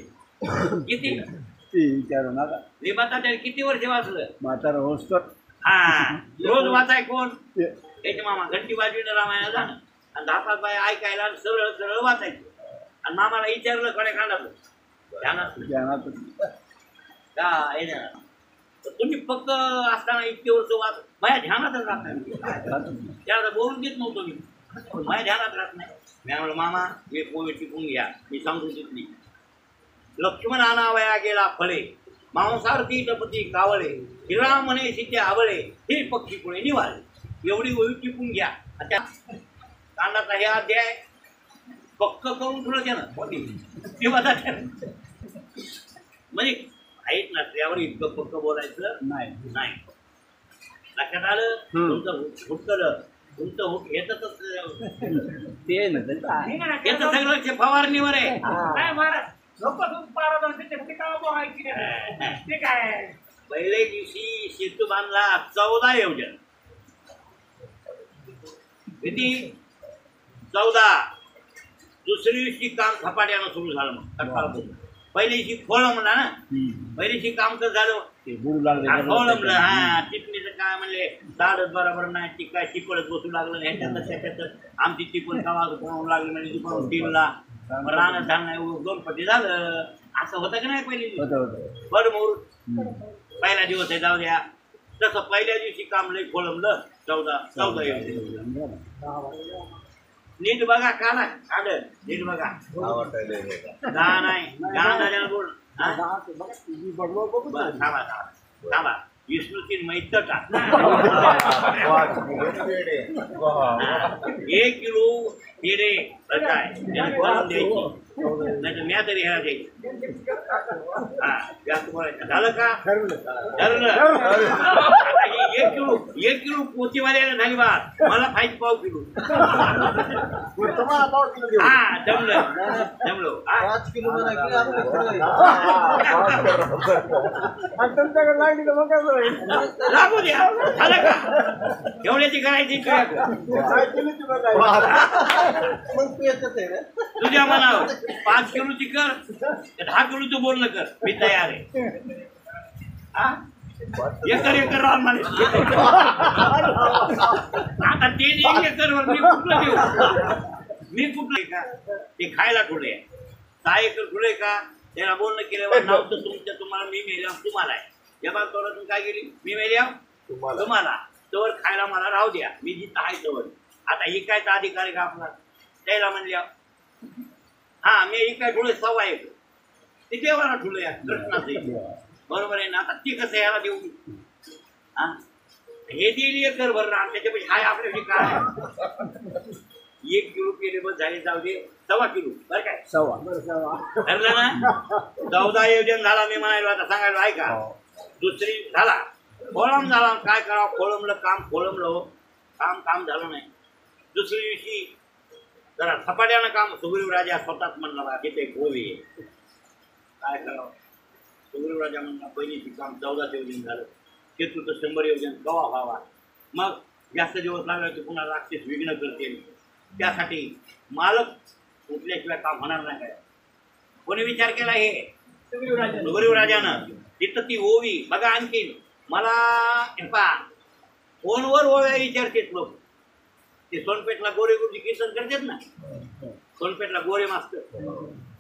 किती ती विचारू नका. मी म्हाताऱ्याने किती वर्ष वाचलं? म्हातारा होस्तर हा रोज वाचाय कोण? ते त्याचे मामा घंटी वाजवीनं रामायण जाणं आणि 10-5 बाय ऐकायला आणि सरळ सरळ वाचायचं. आणि मामाला विचारलं कडे काढायचं ध्यानात ध्यानात काय नाही. तर तुम्ही फक्त असताना इतके वर्ष वाच माझ्या ध्यानातच राहत नाही. त्याला बोलून देत नव्हतो मी, माझ्या ध्यानात राहत नाही. मी म्हणलं मामा हे पोहे टिपून घ्या, मी सांगू तिथली. लक्ष्मण आणावया गेला फळे, मांसार्थी टपती कावळे, हिरा म्हणे सीते आवळे, हे पक्षी पुढे निवाले. एवढी ओळी टिपून घ्या. त्या कांडाचा हे अध्याय पक्क करून ठेवलं त्यानं ते बघा म्हणजे आहेत ना त्यावर इतकं पक्क बोलायचं नाही. नाही. लक्षात आलं? तुमचं हुक येतच ते ना ते काय. येतं सगळं फवारणीवर आहे. काय महाराज लोक ते काय पहिल्या दिवशी सेतू बांधला 14 योजन. किती? 14. दुसऱ्या दिवशी काम झपाट्यानं सुरू झालं. मग पहिल्या दिवशी खोळंबला ना, पहिल्या दिवशी काम कसं झालं ते बुडू लागले खोळंबलं. हा टिपणीचं काय म्हणले दाडच बरोबर नाही, ती काय टिपळत बसू लागलं. ह्याच्यात त्याच्यात आमची टिपण कामाचं बनवू लागली म्हणजे दुपारून 3ला राहणं झालं नाही, 2 पट्टी झालं. असं होतं की नाही पहिली दिवशी? बरं मोर पहिला दिवस आहे जाऊ द्या. तसं पहिल्या दिवशी काम लई खोळंबलं. 14 योजन. नीट बघा काढा काढ नीट बघा. जा नाही जा झाल्यानं बोल. बरं थांबा थांबा थांबा. विष्णूची मैत्र का 1 किलो हिरे काय करून द्यायची नाही म्या तरी ह्याला द्यायची. हा जास्त बोलायचं झालं का? ठरलं. आता ही 1 किलो पोतीवाल्याला झाली बात मला फाईट पाव किलो. हा जमलं जमलो. लागू द्या. झालं का? एवढ्याची करायची तुझ्या मनावर 5 किलोची कर 10 किलोचं बोलणं कर, मी तयार आहे. एकर राहून म्हणे आता ते 1 एकरवर मी कुठलं देऊ? मी कुठलं का ते खायला ठोडे 6 एकर ठोडे का? त्याला बोलणं केल्यावर नाव तर तुम्हाला मी मेल्यावर तुम्हाला आहे. जेव्हा तोरातून काय गेली मी मेल्यावर तुम्हाला तोवर खायला मला राहू द्या. मी जिथं आहे तोवर. आता इकायचा अधिकारी का आपला त्याला म्हणल्या हा मी इकाय ठोडे 1.25 एकर ते देवाला ठुलं या कृष्णाचं. बरोबर आहे ना? आता ती कसं याला देऊ? हा हे देईल एकर भर राहणार त्याच्यापेक्षा हाय आपल्याशी काय 1 किलो केले बस झाले जाऊ दे. 1.25 किलो बरं काय? 1.25 ठरलं ना? 14 योजन झाला. मी म्हणायला आता सांगायला ऐका. दुसरी झाला खोळंब झाला. काय करावं? खोळंबलं काम खोळंबलं काम झालं नाही. दुसऱ्या दिवशी जरा झपाट्यानं काम सुग्रीव राजा स्वतःच म्हणला बा तिथे गोवी काय करावं? सुग्रीव राजा म्हणला पहिलीची काम 14 योजन झालं. शेतूचं 100 योजन कवा व्हावा. मग जास्त दिवस लागला की पुन्हा राक्षस विघ्न करते. त्यासाठी मालक उठल्याशिवाय काम होणार नाही. काय कोणी विचार केला? हे सुग्रीव राजानं. तिथं ती ओवी बघा. आणखीन मला फोनवर ओव्या विचारतात लोक. ते सोनपेठला गोरे गुरुजी कीर्तन करतात ना, सोनपेठला गोरे मास्तर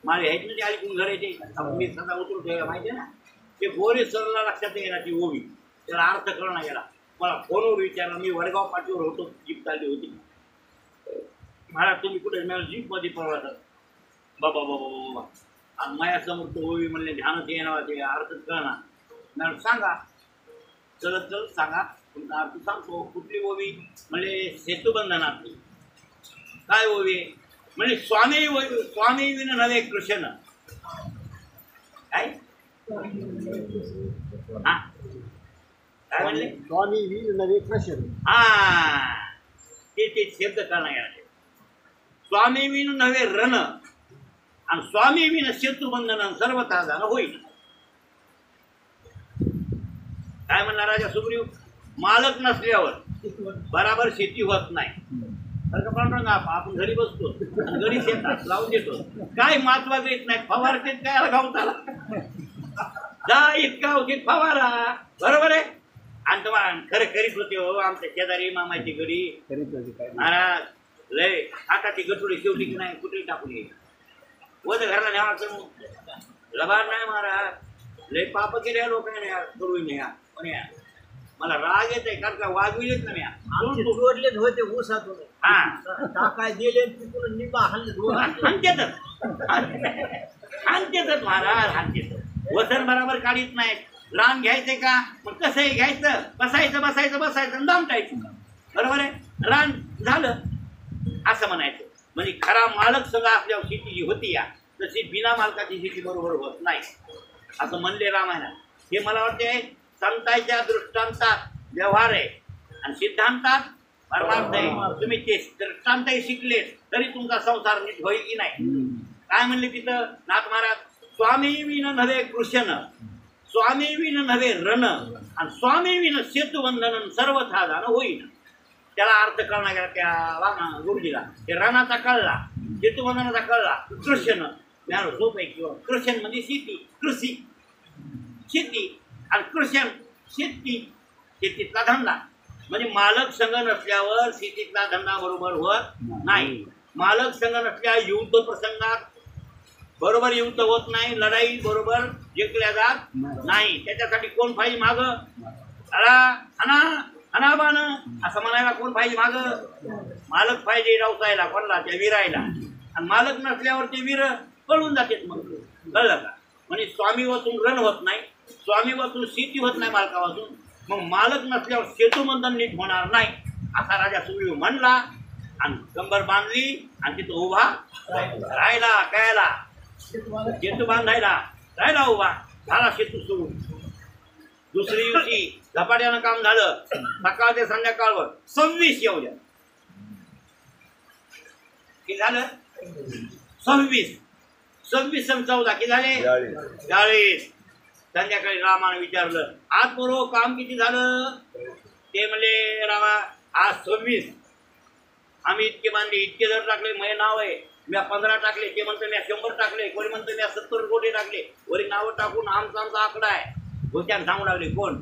माझे आहेत ना ते ऐकून घर येते. मी सदा उतरून ठेवायला माहिती आहे ना. ते गोरे सरला लक्षात येणार ती ओवी. त्याला अर्थ कळणार गेला. मला फोनवर विचारला. मी वडगाव पाठीवर होतो. जीप चालली होती. महाराज तुम्ही कुठे? मला जीपमध्ये प्रवासात. बाबा बाबा बाबा आणि माझ्यासमोर तो ओवी म्हणले ध्यानात येणार ते अर्थच कळणार. मॅडम सांगा चलत चलत सांगा तुमचा अर्थ सांगतो. कुठली ओवी? म्हणजे सेतुबंधनातली. काय ओवी? म्हणजे स्वामी विन नव्हे कृष्ण. काय हा काय म्हणले? स्वामी वीर नवे कृष्ण. हा ते शब्द करणार येणार. स्वामी विन नव्हे रण आणि स्वामी विन सेतुबंधन सर्वथा झालं होईल. काय म्हणणार राजा सुग्रीव? मालक नसल्यावर बराबर शेती होत नाही. आपण घरी बसतो घरी शेतात लावून देतो. काय महत्वाचं येत नाही. फवारतेत काय गावताला जा इतका औषध फवारा, बरोबर आहे. आणि तुम्हाला खरं करीत होते हो आमच्या शेजारी मामाची घरी करीत होती काय महाराज. लय हाताची गठुडी शेवटी की नाही कुठे टाकून ये वज घरला न्यावा लबाड नाही महाराज. लय पाप केल्या लोकांनी करून न्या पण या मला राग येत आहे कारण का वागविलेच ना म्या. जोडलेच होते ऊसात हा टाकाय दिले तिकडून निंबा हाणतेच हाणतेच महाराज हाणतेच. वजन बरोबर काढीत नाहीत. रान घ्यायचंय का मग कसंही घ्यायचं, बसायचं बसायचं बसायचं आणि दामटायचं, बरोबर आहे. रान झालं असं म्हणायचं. म्हणजे खरा मालक सगळं आपल्या शेती जी होती या तशी बिना मालकाची शेती बरोबर होत नाही असं म्हणले रामायणात. हे मला वाटते संतांच्या दृष्टांतात व्यवहार आहे आणि सिद्धांतात परमार्थ आहे. तुम्ही ते दृष्टांतही शिकले तरी तुमचा संसार नीट होईल की नाही. काय म्हणले तिथं नाथ महाराज, स्वामी विन नव्हे कृष्ण, स्वामी विन नव्हे रण, आणि स्वामी विन सेतुबंधन सर्वथा जाण होईन. त्याला अर्थ कळणार गेला त्या गुरुजीला. ते रणाचा कळला, सेतुबंधनाचा कळला, कृष्ण ज्ञान झोप आहे किंवा कृष्ण म्हणजे शेती, कृषी शेती, आणि कृष्ण शेती, शेतीतला धंदा. म्हणजे मालक संघ नसल्यावर शेतीतला धंदा बरोबर होत नाही. मालक संघ नसल्या युद्ध प्रसंगात बरोबर युद्ध होत नाही, लढाई बरोबर जिंकल्या जात नाही. त्याच्यासाठी कोण पाहिजे माग, हना बाण असं म्हणायला कोण पाहिजे माग, मालक पाहिजे रावसायला कोणला त्या वीरायला. आणि मालक नसल्यावर ते वीर पळून जातात. मग कळलं का. म्हणजे स्वामी वाचून रण होत नाही, स्वामी वाचून शेती होत नाही मालकापासून. मग मालक नसल्यावर सेतुबंधन नीट होणार नाही असा राजा सुग्रीव म्हणला आणि कंबर बांधली आणि तिथं उभा राहिला. कायला सेतू बांधायला राहिला उभा. झाला सेतू सुरू. दुसरी दिवशी झपाट्यानं काम झालं. सकाळ ते संध्याकाळवर 26 एवढ्या किती झालं, 26 आणि 14 किती झाले, 40. संध्याकाळी रामाने विचारलं आज बरोबर काम किती झालं. ते म्हणले रामा आज 26. आम्ही इतके बांधले, इतके जर टाकले, माझे नाव आहे मी 15 टाकले, ते म्हणतो मी 100 टाकले, कोणी म्हणतो मी 70 कोटी टाकले. वरी नावं टाकून आमचा आकडा आहे. भोत्यान सांगू लागले कोण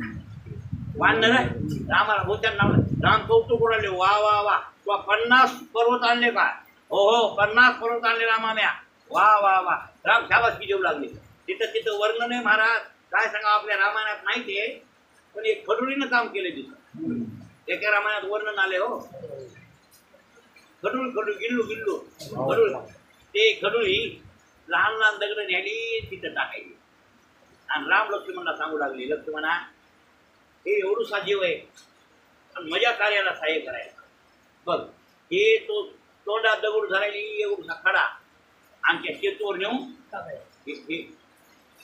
वाढणार आहे रामाला. भोत्यान नाव राम कौतुक उडाले, वा वा वा. किंवा 50 पर्वत आणले का, हो हो 50 पर्वत आणले रामाम्या, वा वा वा. राम शाबासकी देऊ लागले. तिथं वर्णन आहे महाराज. काय सांगा आपल्या रामायणात माहिती आहे, पण एक खडुळीनं काम केलं तिथं. एका रामायणात वर्णन आले हो. खडूळ गिल्लू खडूळ. ते खडुळी लहान लहान दगड न्यायली तिथं टाकायची. आणि राम लक्ष्मणला सांगू लागले, लक्ष्मणा हे एवढूसा जीव आहे पण माझ्या कार्याला सहाय्य करायला बघ. हे तो तोंडात दगड धरायली एवढूसा खडा आणि त्या शेतूवर नेऊन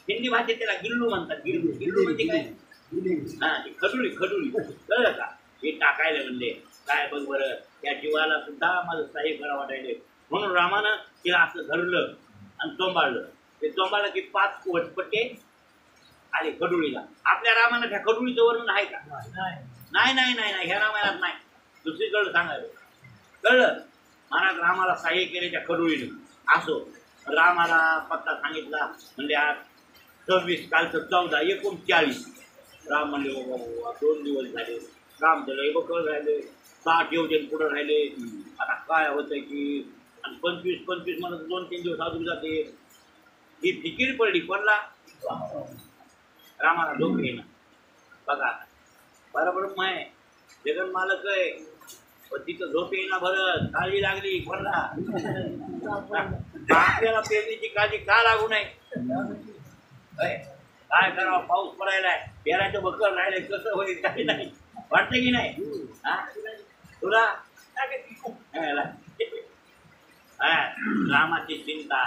हिंदी भाषेत त्याला गिल्लू म्हणतात. गिल्लू म्हणजे काय, हा खडुळी कळलं का. हे टाकायला म्हणले. काय बघ बरं त्या जीवाला सुद्धा माझं सहाय्य करा वाटायले. म्हणून रामानं तिला असं धरलं आणि चोंबाळलं. ते चोंबाळलं की 5 वटपट्टे आले खडुळीला. आपल्या रामानं त्या खडुळीचं वर्णन आहे का, नाही नाही नाही नाही ह्या रामायणात नाही. दुसरीकडं सांगायला कळलं. महाराज रामाला सहाय्य केले त्या खडुळीनं. असो रामाला पत्ता सांगितला. म्हणजे आज 26 कालचं 14 एकूण 40. राम म्हणले 2 दिवस झाले काम झालं. एक बकळ राहिले 60 योजन पुढं राहिले. आता काय होतंय की आणि 25 म्हणत 2-3 दिवस अजून जाते. ही फिकीर पडली कोणला, रामाला झोप येणं. बघा बरोबर माय जगन मालक आहे पण तिथं झोप येणं भरत काळजी लागली कोणला. आपल्याला पेरणीची काळजी का लागू नये. काय करावं, पाऊस पडायलाय, पेरायचं बकर राहिलंय, कसं होईल काही नाही वाटतं की नाही. तुला रामाची चिंता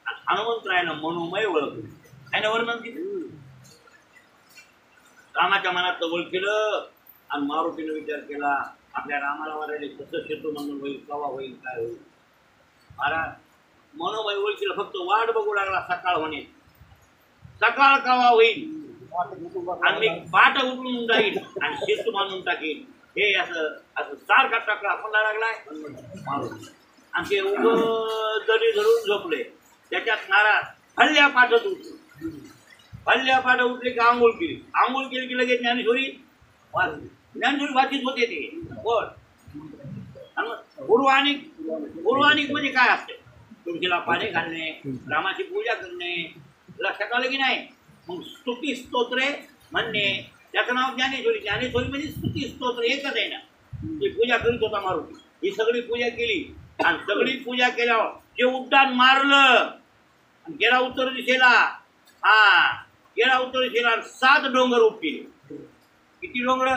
हनुमंतरायनं मनोमय ओळखलं आहे ना वर्णन तिथे. रामाच्या मनात ओळखलं आणि मारुतीनं विचार केला आपल्या रामाला वारायला कसं शेतू म्हणून होईल, कवा होईल, काय होईल. महाराज मनोमय ओळखीला फक्त वाट बघू लागला सकाळ होणे. सकाळ कवा होईल आणि मी पाट उठून जाईल आणि शेतू बांधून टाकीन. हे असं सारखा टाकला आपला लागलाय आणि ते उभं जरी धरून झोपले. त्याच्यात नाराज हल्ल्या पाठत उठून हल्ल्या पाठ उठले की आंघोळ केली की लगेच ज्ञानेश्वरी वाचली. ज्ञानेश्वरी वाचित होते ते कोण. आणि पूर्वानिक म्हणजे काय असते. तुळशीला पाणी घालणे, रामाची पूजा करणे, लक्षात आलं की नाही. मग स्तुती स्तोत्रे म्हणणे, त्याचं नाव ज्ञानेश्वरी. ज्ञानेश्वरी म्हणजे स्तुती स्तोत्र एकच आहे ना. ती पूजा करीत होता मारुती. ही सगळी पूजा केली आणि सगळी पूजा केल्यावर जे उड्डाण मारलं गेला उत्तर दिशेला. गेला उत्तर दिशेला 7 डोंगर उपटिले. किती डोंगर?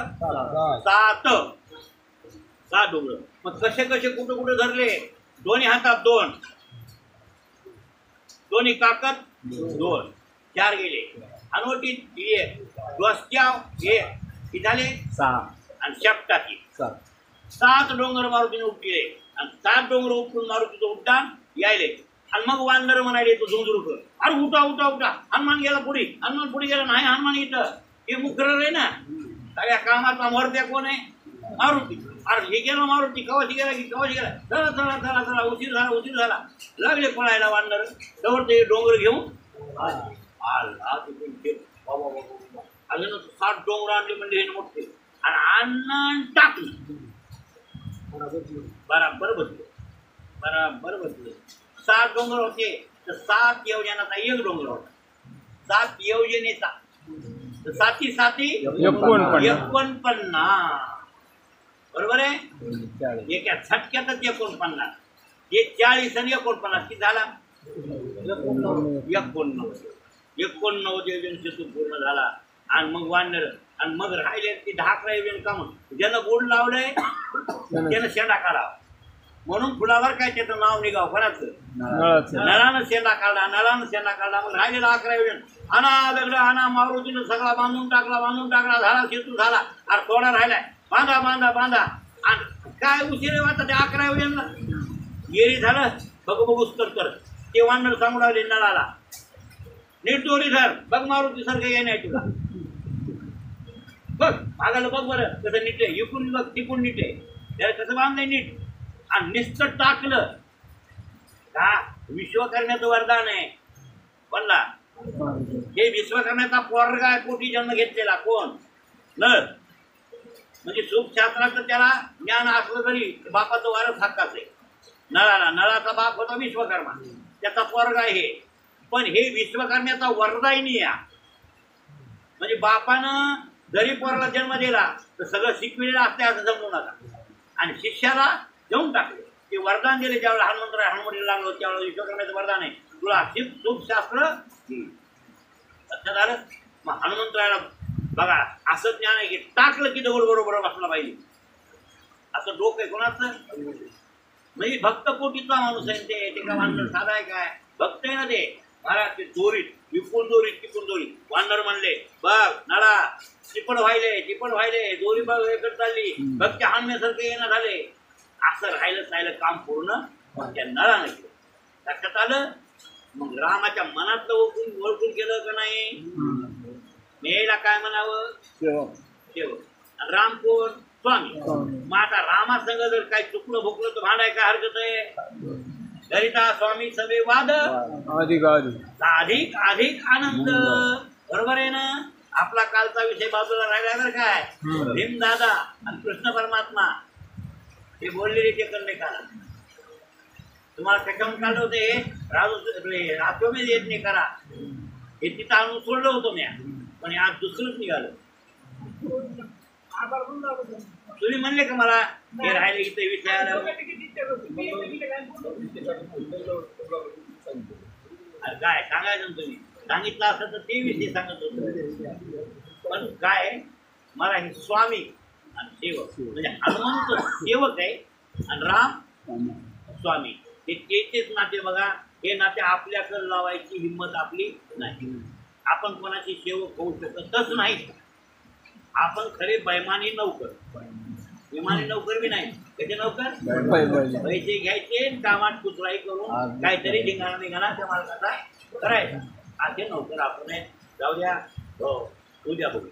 7 डोंगर. मग कसे कुठे धरले. दोन्ही हातात 2, दोन्ही काकत 2, 4 गेले. अनवटी 1, द्वस्त्या 1 झाले 6 आणि शेपटाची 7 डोंगर मारुतीने उपटिले. आणि 7 डोंगर उपटून मारुतीचं उड्डाण यायले. आणि मग वानर म्हणाले तो झुंजरू कर, अरे उठा. हनुमान गेला पुढे. हनुमान पुढे गेला नाही. हनुमान इथं हे मुकरर आहे ना. सगळ्या कामाचा मरत्या कोण आहे? मारुती. अरे हे गेला मारुती. कवाशी गेला चला उशीर झाला. लागले पळायला वानर. जवळ ते डोंगर घेऊन अजून 7 डोंगर आणले म्हणजे हे मोठे. आणि अन्न टाकलं. बराबर बसले. 7 डोंगर होते तर 7 योजनाचा 1 डोंगर होता. 7 योजनेचा 7 49. बरोबर आहे. एका झटक्यातच 49. हे 40 आणि 49 किती झाला? 89 योजन पूर्ण झाला. आणि मग वानर आणि मग राहिले ती 11 योजन का म्हणून ज्यानं गोड लावलंय त्यानं शेंडा काढावा. म्हणून फुलावर काय त्याचं नाव निघाव कोणाचं? नळानं शेंडा काढला. मग राहिलेला 11 योजन आणा दगड आणा. मारुतीनं सगळा बांधून टाकला झाला. सेतू झाला. अरे थोडा राहिलाय. बांधा. आणि काय उशिरे वाटत ते 11 योजनला येरी झालं. बघूच तर ते वानर सांगू लागले नळाला, नीट दोरी धर. बघ मारुती सारखं ये नाही तुला. बघ मागायला बघ बरं कसं नीट आहे. इकून बघ तिकून नीट आहे. त्याला कसं बांधलंय नीट. आणि नुसतं टाकलं का विश्वकर्म्याचं वरदान आहे. म्हणला हे विश्वकर्म्याचा पोरगा आहे. कोटी जन्म घेतलेला कोण? नळ. म्हणजे सुखशास्त्राचं त्याला ज्ञान असलं तरी बापाचं वारस हक्काच आहे. नळाचा बाप होता विश्वकर्मा. त्याचा पोरगा आहे. पण हे विश्वकर्म्याचा वरदायनी या. म्हणजे बापानं जरी पोराला जन्म दिला तर सगळं शिकविलेलं असते असं समजू नका. आणि शिष्याला देऊन टाकले. ते वरदान दिले ज्यावेळेला हनुमंतीला लागलो त्यावेळेला विश्वकर्म्याचं वरदान आहे तुला सुखशास्त्र लक्षात आलं. मग हनुमंतराला बघा असं ज्ञान आहे की टाकलं की दगड बरोबर बसला पाहिजे असं डोकं आहे कोणाचं. म्हणजे भक्त कोटीचा माणूस आहे ते का वानर साधा आहे काय? भक्त आहे ना ते. महाराज ते दोरीत विपून दोरीत वानर म्हणले बघ नळा चिपड व्हायले दोरी बघ वेगळं चालली. भक्त हाणण्यासारखे येणं झाले. असं राहिलं काम पूर्ण त्या नळानं केलं. लक्षात आलं. मग रामाच्या मनातलं ओळखून केलं का नाही? मेला काय म्हणावं? सेवक. राम कोण? स्वामी. मग आता रामासंग जर काही चुकलं भुकलं तर भांडाय काय हरकत आहे? दरिता स्वामी सवे वाद अधिक आनंद. बरोबर आहे ना. आपला कालचा विषय बाजूला राहिला तर काय भीमदादा आणि कृष्ण परमात्मा हे बोललेले ते करणे करा. तुम्हाला कशावून काढलं होतं हे राजोमेध यज्ञ करा हे तिथं आणून सोडलं होतं मी. पण आज दुसरंच निघालं. तुम्ही म्हणले का मला हे राहिले इथे विषयाला काय सांगायचं तुम्ही सांगितलं असं तर ते विषय सांगत होत. पण काय मला हे स्वामी आणि सेवक म्हणजे हनुमंत सेवक आहे आणि राम स्वामी हे तेच नाते. बघा हे नाते आपल्याकडे लावायची हिंमत आपली नाही. आपण कोणाची सेवक होऊ शकतच नाही. आपण खरे बैमानी नौकर. विमानी नौकर बी नाही. त्याचे नौकर पैसे घ्यायचे कामात कुचराई करून काहीतरी ढिंगाणा त्या मालकाचा करायचा. असे नौकर आपण जाऊ द्या. उद्या बघू.